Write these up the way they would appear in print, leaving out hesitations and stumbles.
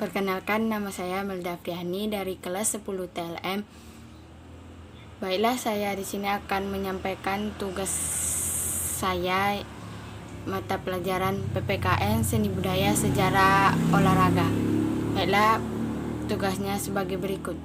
Perkenalkan, nama saya Melda Friani dari kelas 10 TLM. Baiklah, saya di sini akan menyampaikan tugas saya mata pelajaran PPKN Seni Budaya Sejarah Olahraga. Baiklah, tugasnya sebagai berikut.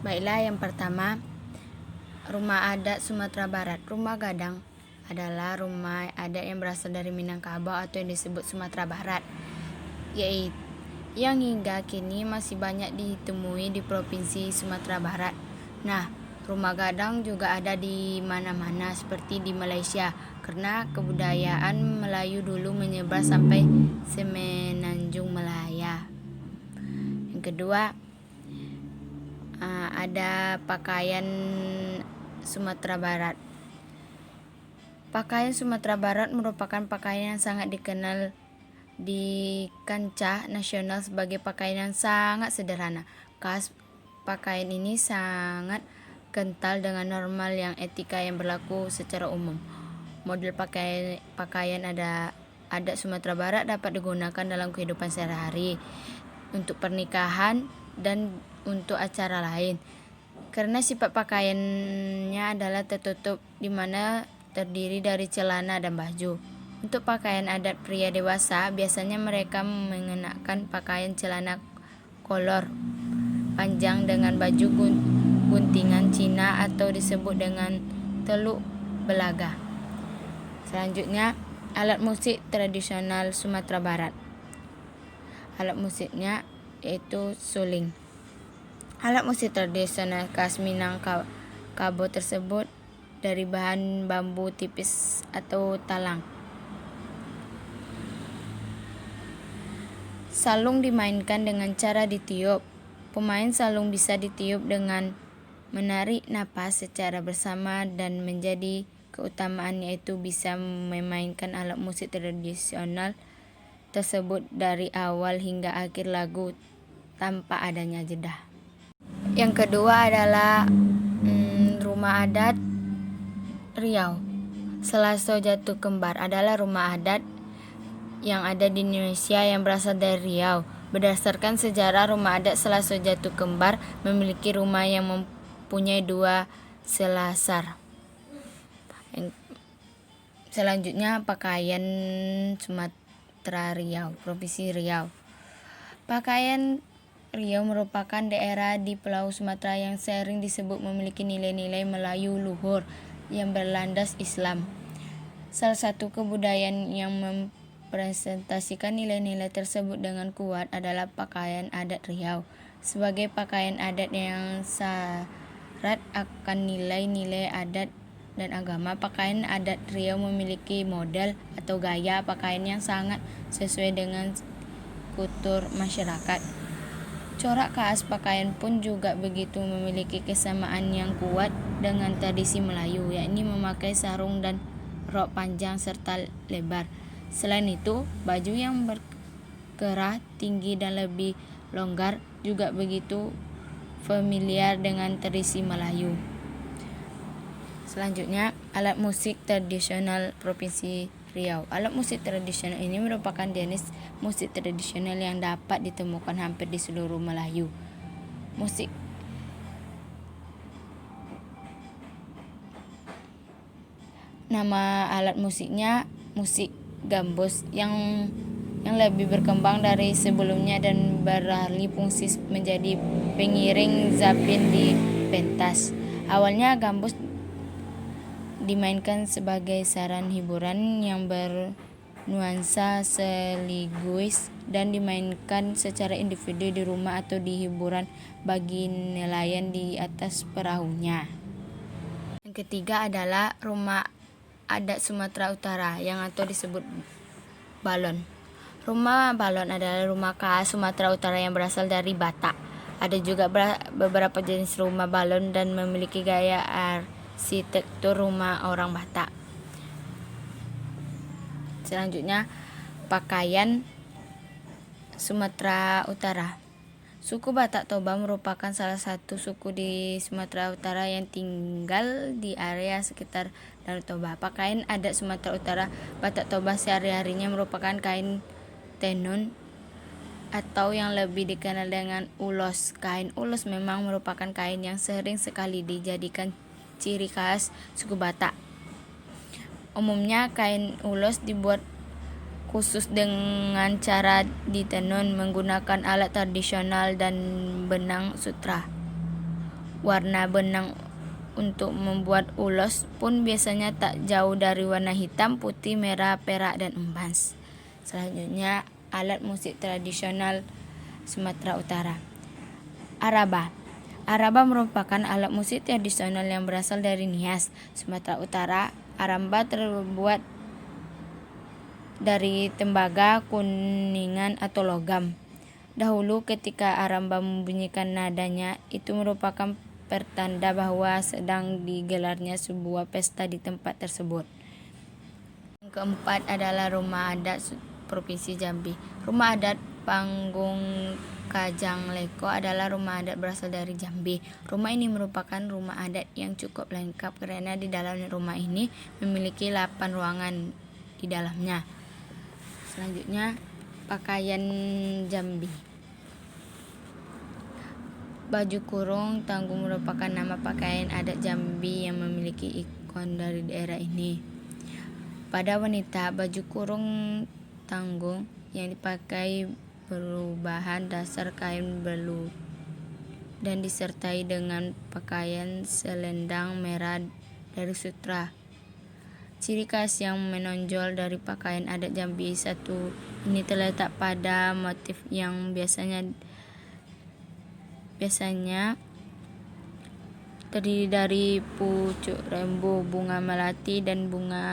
Baiklah, yang pertama, rumah adat Sumatera Barat. Rumah Gadang adalah rumah adat yang berasal dari Minangkabau atau yang disebut Sumatera Barat, yaitu yang hingga kini masih banyak ditemui di Provinsi Sumatera Barat. Nah, rumah gadang juga ada di mana-mana seperti di Malaysia, karena kebudayaan Melayu dulu menyebar sampai Semenanjung Malaya. Yang kedua, ada pakaian Sumatera Barat. Pakaian Sumatera Barat merupakan pakaian yang sangat dikenal di kancah nasional sebagai pakaian yang sangat sederhana. Khas pakaian ini sangat kental dengan normal yang etika yang berlaku secara umum. Model pakaian adat Sumatera Barat dapat digunakan dalam kehidupan sehari-hari, untuk pernikahan dan untuk acara lain. Karena sifat pakaiannya adalah tertutup, di mana terdiri dari celana dan baju. Untuk pakaian adat pria dewasa, biasanya mereka mengenakan pakaian celana kolor panjang dengan baju guntingan Cina atau disebut dengan teluk belaga. Selanjutnya, alat musik tradisional Sumatera Barat. Alat musiknya yaitu suling. Alat musik tradisional khas Minangkabau tersebut dari bahan bambu tipis atau talang. Salung dimainkan dengan cara ditiup. Pemain salung bisa ditiup dengan menarik napas secara bersama, dan menjadi keutamaan yaitu bisa memainkan alat musik tradisional tersebut dari awal hingga akhir lagu tanpa adanya jeda. Yang kedua adalah rumah adat Riau. Selaso Jatuh Kembar adalah rumah adat yang ada di Indonesia yang berasal dari Riau. Berdasarkan sejarah, rumah adat Selaso Jatuh Kembar memiliki rumah yang mempunyai 2 selasar. Selanjutnya, pakaian Sumatera Riau, Provinsi Riau. Pakaian Riau merupakan daerah di Pulau Sumatera yang sering disebut memiliki nilai-nilai Melayu luhur yang berlandas Islam. Salah satu kebudayaan yang presentasikan nilai-nilai tersebut dengan kuat adalah pakaian adat Riau. Sebagai pakaian adat yang syarat akan nilai-nilai adat dan agama, pakaian adat Riau memiliki model atau gaya pakaian yang sangat sesuai dengan kultur masyarakat. Corak khas pakaian pun juga begitu memiliki kesamaan yang kuat dengan tradisi Melayu, yakni memakai sarung dan rok panjang serta lebar. Selain itu, baju yang berkerah tinggi dan lebih longgar juga begitu familiar dengan tradisi Melayu. Selanjutnya, alat musik tradisional Provinsi Riau. Alat musik tradisional ini merupakan jenis musik tradisional yang dapat ditemukan hampir di seluruh Melayu. Nama alat musiknya musik gambus yang lebih berkembang dari sebelumnya dan beralih fungsi menjadi pengiring zapin di pentas. Awalnya gambus dimainkan sebagai sarana hiburan yang bernuansa selingkuis dan dimainkan secara individu di rumah atau di hiburan bagi nelayan di atas perahunya. Yang ketiga adalah rumah adat Sumatera Utara yang atau disebut balon. Rumah balon adalah rumah khas Sumatera Utara yang berasal dari Batak. Ada juga beberapa jenis rumah balon dan memiliki gaya arsitektur rumah orang Batak. Selanjutnya, pakaian Sumatera Utara. Suku Batak Toba merupakan salah satu suku di Sumatera Utara yang tinggal di area sekitar Danau Toba. Pakaian adat Sumatera Utara Batak Toba sehari-harinya merupakan kain tenun atau yang lebih dikenal dengan ulos. Kain ulos memang merupakan kain yang sering sekali dijadikan ciri khas suku Batak. Umumnya kain ulos dibuat khusus dengan cara ditenun menggunakan alat tradisional dan benang sutra. Warna benang untuk membuat ulos pun biasanya tak jauh dari warna hitam, putih, merah, perak, dan emas. Selanjutnya, alat musik tradisional Sumatera Utara. Araba. Araba merupakan alat musik tradisional yang berasal dari Nias, Sumatera Utara. Araba terbuat dari tembaga, kuningan, atau logam. Dahulu ketika aramba membunyikan nadanya, itu merupakan pertanda bahwa sedang digelarnya sebuah pesta di tempat tersebut. Yang keempat adalah Rumah Adat Provinsi Jambi. Rumah Adat Panggung Kajangleko adalah rumah adat berasal dari Jambi. Rumah ini merupakan rumah adat yang cukup lengkap karena di dalam rumah ini memiliki 8 ruangan di dalamnya. Selanjutnya, pakaian Jambi. Baju kurung tanggung merupakan nama pakaian adat Jambi yang memiliki ikon dari daerah ini. Pada wanita, baju kurung tanggung yang dipakai berbahan dasar kain belut dan disertai dengan pakaian selendang merah dari sutra. Ciri khas yang menonjol dari pakaian adat Jambi satu ini terletak pada motif yang biasanya terdiri dari pucuk rembu, bunga melati, dan bunga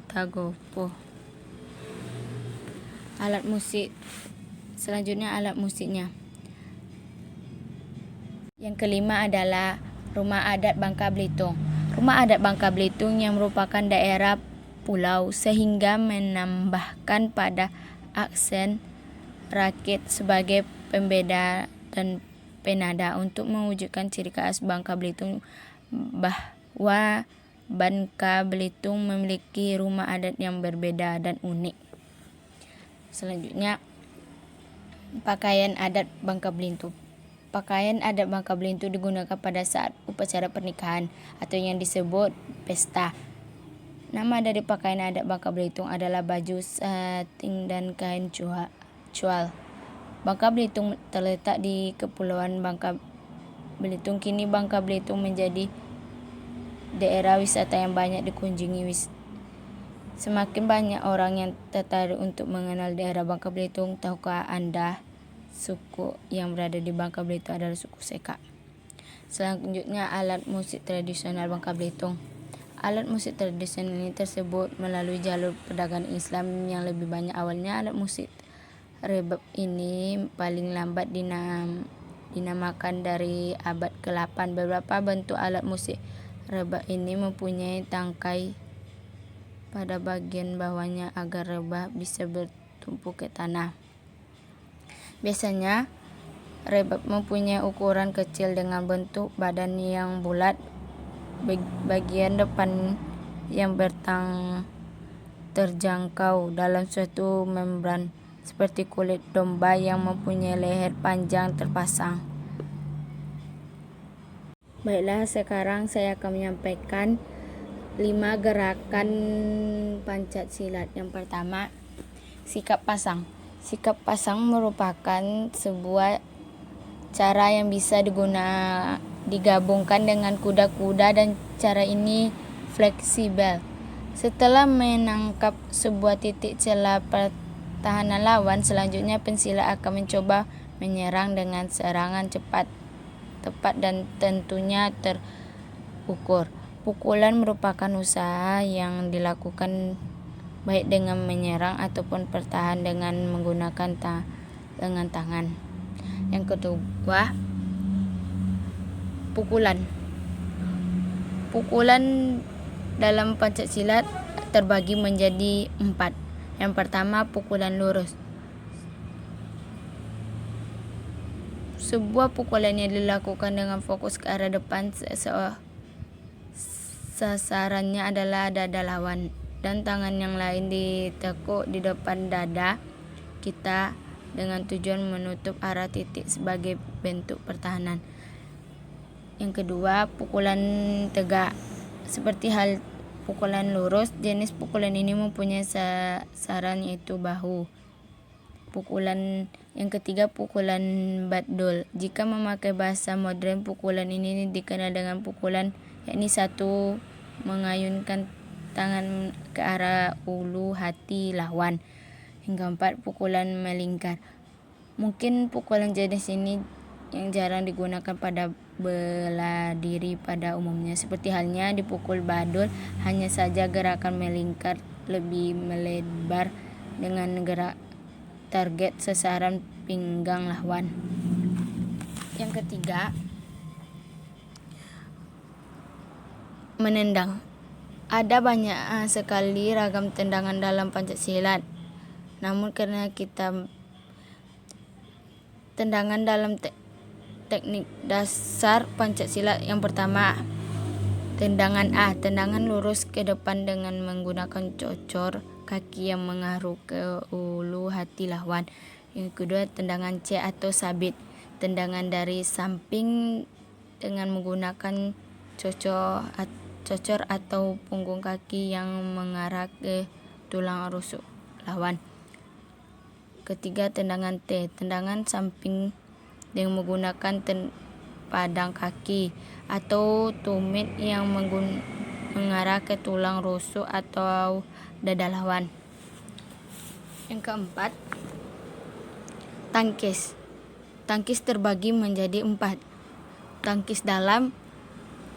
tagopo. Alat musik. Selanjutnya alat musiknya. Yang kelima adalah Rumah Adat Bangka Belitung. Rumah Adat Bangka Belitung yang merupakan daerah pulau sehingga menambahkan pada aksen rakit sebagai pembeda dan penada untuk mewujudkan ciri khas Bangka Belitung bahwa Bangka Belitung memiliki rumah adat yang berbeda dan unik. Selanjutnya, pakaian adat Bangka Belitung. Pakaian adat Bangka Belitung digunakan pada saat upacara pernikahan atau yang disebut pesta. Nama dari pakaian adat Bangka Belitung adalah baju sating dan kain cual. Bangka Belitung terletak di Kepulauan Bangka Belitung. Kini Bangka Belitung menjadi daerah wisata yang banyak dikunjungi. Semakin banyak orang yang tertarik untuk mengenal daerah Bangka Belitung. Tahukah Anda suku yang berada di Bangka Belitung adalah suku Seka? Selanjutnya, alat musik tradisional Bangka Belitung. Alat musik tradisional ini tersebut melalui jalur perdagangan Islam yang lebih banyak. Awalnya alat musik rebab ini paling lambat dinamakan dari abad ke-8. Beberapa bentuk alat musik rebab ini mempunyai tangkai pada bagian bawahnya agar rebab bisa bertumpu ke tanah. Biasanya rebab mempunyai ukuran kecil dengan bentuk badan yang bulat, bagian depan yang terjangkau dalam suatu membran seperti kulit domba yang mempunyai leher panjang terpasang. Baiklah, sekarang saya akan menyampaikan 5 gerakan Pancasila. Yang pertama, sikap pasang. Sikap pasang merupakan sebuah cara yang bisa digabungkan dengan kuda-kuda dan cara ini fleksibel. Setelah menangkap sebuah titik celah pertahanan lawan, selanjutnya pensila akan mencoba menyerang dengan serangan cepat, tepat, dan tentunya terukur. Pukulan merupakan usaha yang dilakukan baik dengan menyerang ataupun bertahan dengan menggunakan dengan tangan. Yang kedua, pukulan. Pukulan dalam Pancasila terbagi menjadi 4. Yang pertama, pukulan lurus. Sebuah pukulan yang dilakukan dengan fokus ke arah depan, sasarannya adalah dada lawan dan tangan yang lain ditekuk di depan dada kita dengan tujuan menutup arah titik sebagai bentuk pertahanan. Yang kedua, pukulan tegak. Seperti hal pukulan lurus, jenis pukulan ini mempunyai sasaran yaitu bahu. Yang ketiga, pukulan batdol. Jika memakai bahasa modern, pukulan ini dikenal dengan pukulan, yakni satu, mengayunkan tangan ke arah ulu hati lawan. Yang keempat, pukulan melingkar. Mungkin pukulan jenis ini yang jarang digunakan pada bela diri pada umumnya. Seperti halnya dipukul badul, hanya saja gerakan melingkar lebih melebar dengan gerak target sasaran pinggang lawan. Yang ketiga, menendang. Ada banyak sekali ragam tendangan dalam Pancasila. Namun karena tendangan dalam teknik dasar Pancasila, yang pertama, tendangan A, tendangan lurus ke depan dengan menggunakan cocor kaki yang mengaruh ke ulu hati lawan. Yang kedua, tendangan C atau sabit, tendangan dari samping dengan menggunakan cocor atau punggung kaki yang mengarah ke tulang rusuk lawan. Ketiga, tendangan T, tendangan samping dengan menggunakan padang kaki atau tumit yang mengarah ke tulang rusuk atau dada lawan. Yang keempat, tangkis. Tangkis terbagi menjadi 4. Tangkis dalam,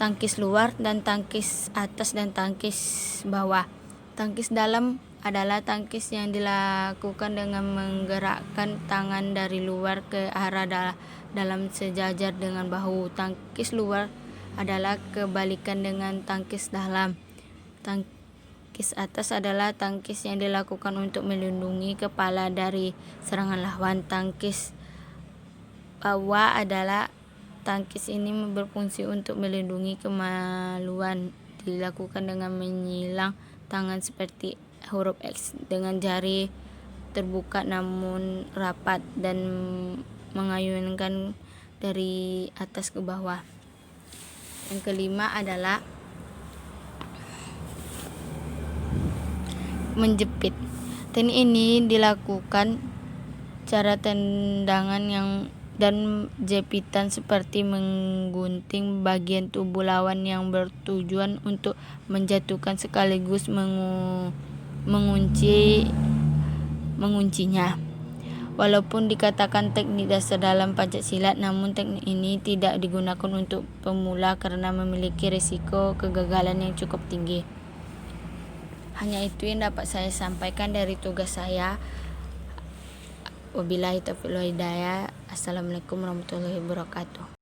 tangkis luar, dan tangkis atas dan tangkis bawah. Tangkis dalam adalah tangkis yang dilakukan dengan menggerakkan tangan dari luar ke arah dalam sejajar dengan bahu. Tangkis luar adalah kebalikan dengan tangkis dalam. Tangkis atas adalah tangkis yang dilakukan untuk melindungi kepala dari serangan lawan. Tangkis bawah adalah tangkis ini berfungsi untuk melindungi kemaluan. Dilakukan dengan menyilang tangan seperti huruf X dengan jari terbuka namun rapat dan mengayunkan dari atas ke bawah. Yang kelima adalah menjepit. Teknik ini dilakukan cara tendangan dan jepitan seperti menggunting bagian tubuh lawan yang bertujuan untuk menjatuhkan sekaligus menguncinya. Walaupun dikatakan teknik dasar dalam Pancasila, namun teknik ini tidak digunakan untuk pemula karena memiliki risiko kegagalan yang cukup tinggi. Hanya itu yang dapat saya sampaikan dari tugas saya. Wabillahi taufiq wal hidayah. Assalamualaikum warahmatullahi wabarakatuh.